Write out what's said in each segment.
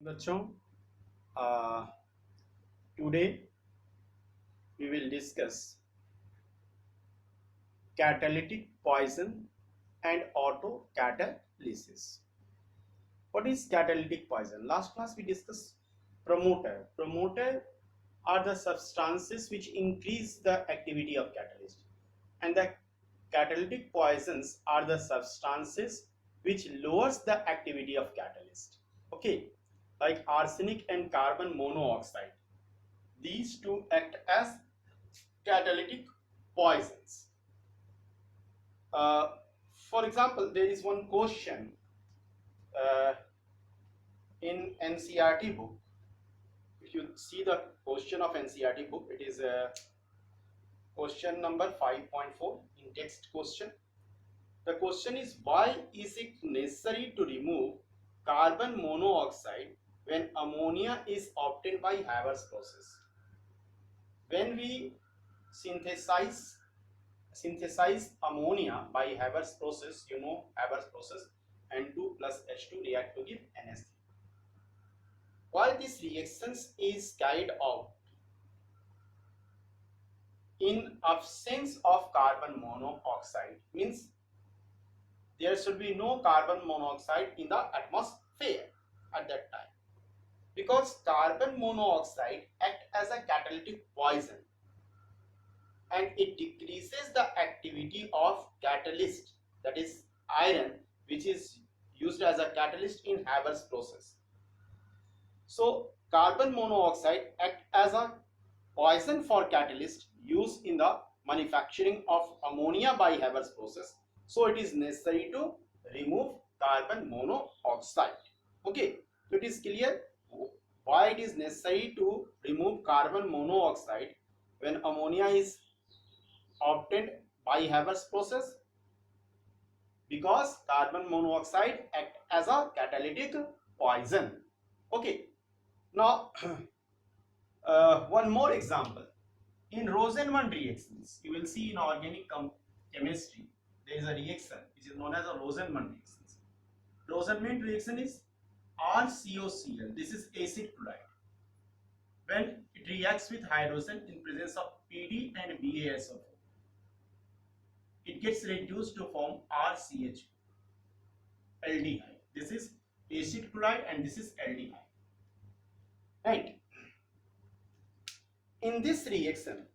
बच्चों uh, today we will discuss catalytic poison and autocatalysis. What is catalytic poison? Last class we discussed promoter. Promoter are the substances which increase the activity of catalyst, and the catalytic poisons are the substances which lowers the activity of catalyst. Okay, like arsenic and carbon monoxide. These two act as catalytic poisons. Uh, for example, there is one question uh, in NCRT book. If you see the question of NCRT book, it is question number 5.4 in text question. The question is, why is it necessary to remove carbon monoxide when ammonia is obtained by Haber's process? When we synthesize ammonia by Haber's process, you know Haber's process, N2 plus H2 react to give NH3. Why this reactions is carried out in absence of carbon monoxide, means there should be no carbon monoxide in the atmosphere at that time, because carbon monoxide act as a catalytic poison and it decreases the activity of catalyst, that is iron, which is used as a catalyst in Haber's process. So carbon monoxide act as a poison for catalyst used in the manufacturing of ammonia by Haber's process. So it is necessary to remove carbon monoxide. Okay, so it is clear why it is necessary to remove carbon monoxide when ammonia is obtained by Haber's process, because carbon monoxide act as a catalytic poison. Okay, now one more example. In Rosenman reactions, you will see in organic chemistry there is a reaction which is known as a Rosenman reactions. Rosenman reaction is RCOCl. This is acid chloride. When it reacts with hydrogen in presence of PD and BaSO4, it gets reduced to form RCH, aldehyde. This is acid chloride and this is aldehyde. Right? In this reaction,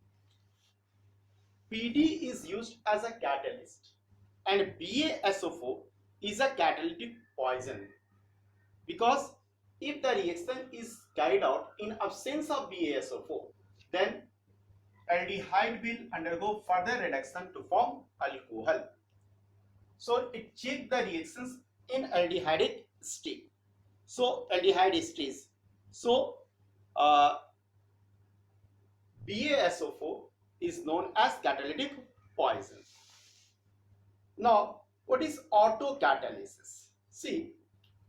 PD is used as a catalyst and BaSO4 is a catalytic poison, because if the reaction is carried out in absence of BaSO4, then aldehyde will undergo further reduction to form alcohol. So it checks the reactions in aldehydic state. So aldehyde stays. So BaSO4 is known as catalytic poison. Now, what is autocatalysis? See,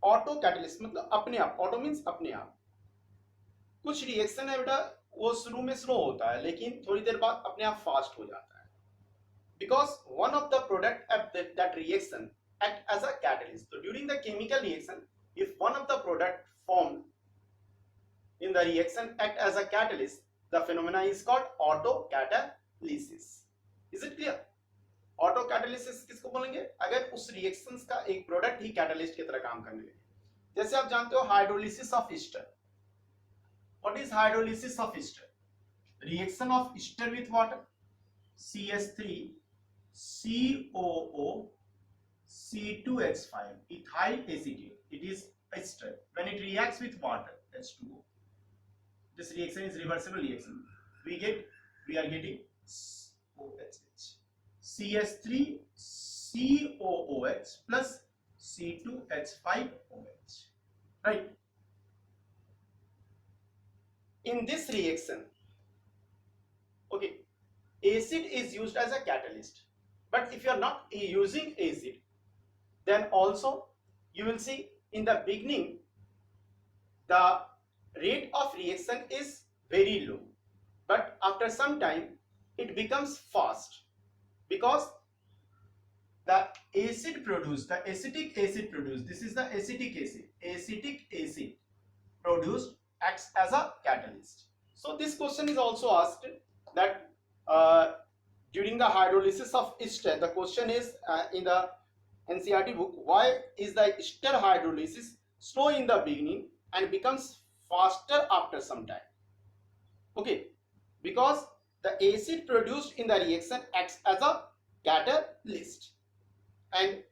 autocatalysis मतलब अपने आप, auto means अपने आप. कुछ reaction है बेटा वो शुरू में स्लो होता है लेकिन थोड़ी देर बाद अपने आप फास्ट हो जाता है, because one of the product of that reaction act as a catalyst. So during the chemical reaction, if one of the product formed in the reaction act as a catalyst, the phenomena is called autocatalysis. Is it clear? ऑटोकैटालिसिस किसको बोलेंगे? अगर उस reactions का एक product ही catalyst की तरह काम करने लगे. जैसे आप जानते हो hydrolysis of Easter. What is hydrolysis of Easter? Reaction of Easter with water, CH3 COO C2H5 ethyl acetate. It is ester. When it reacts with water, H2O, this reaction is reversible reaction. We are getting OH, CH3 COOH plus C2H5OH. Right? In this reaction, okay, acid is used as a catalyst. But if you are not using acid, then also you will see in the beginning the rate of reaction is very low, but after some time it becomes fast, because the acid produced, the acetic acid produced, this is the acetic acid produced acts as a catalyst. So this question is also asked that during the hydrolysis of ester, the question is in the NCERT book, why is the ester hydrolysis slow in the beginning and becomes faster after some time? Okay, because the acid produced in the reaction acts as a catalyst and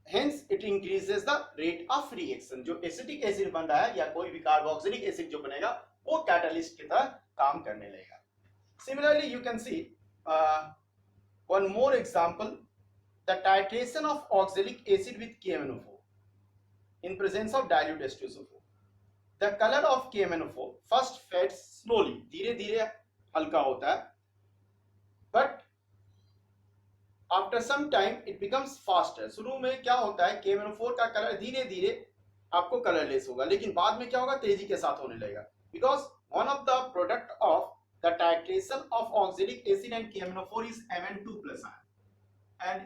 hence it increases the rate of reaction. जो acetic acid बन रहा है या कोई भी carboxylic acid जो बनेगा वो कैटलिस्ट की तरह काम करने लगेगा. Similarly, you can see one more example, the titration of oxalic acid with KMnO4 in presence of dilute H2SO4. The color of KMnO4 first fades slowly, धीरे धीरे हल्का होता है, but after some time it becomes faster. शुरू में क्या होता है, KMnO4 का कलर धीरे धीरे आपको कलरलेस होगा, लेकिन बाद में क्या होगा, तेजी के साथ होने लगेगा. Because one of the product of the titration of oxalic acid and KMnO4 is Mn2 plus ion, and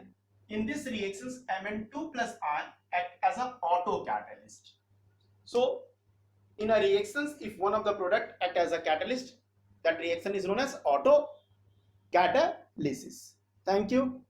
in this reactions Mn2 plus ion act as an auto catalyst. So in a reactions, if one of the product act as a catalyst, that reaction is known as auto catalysis. Thank you.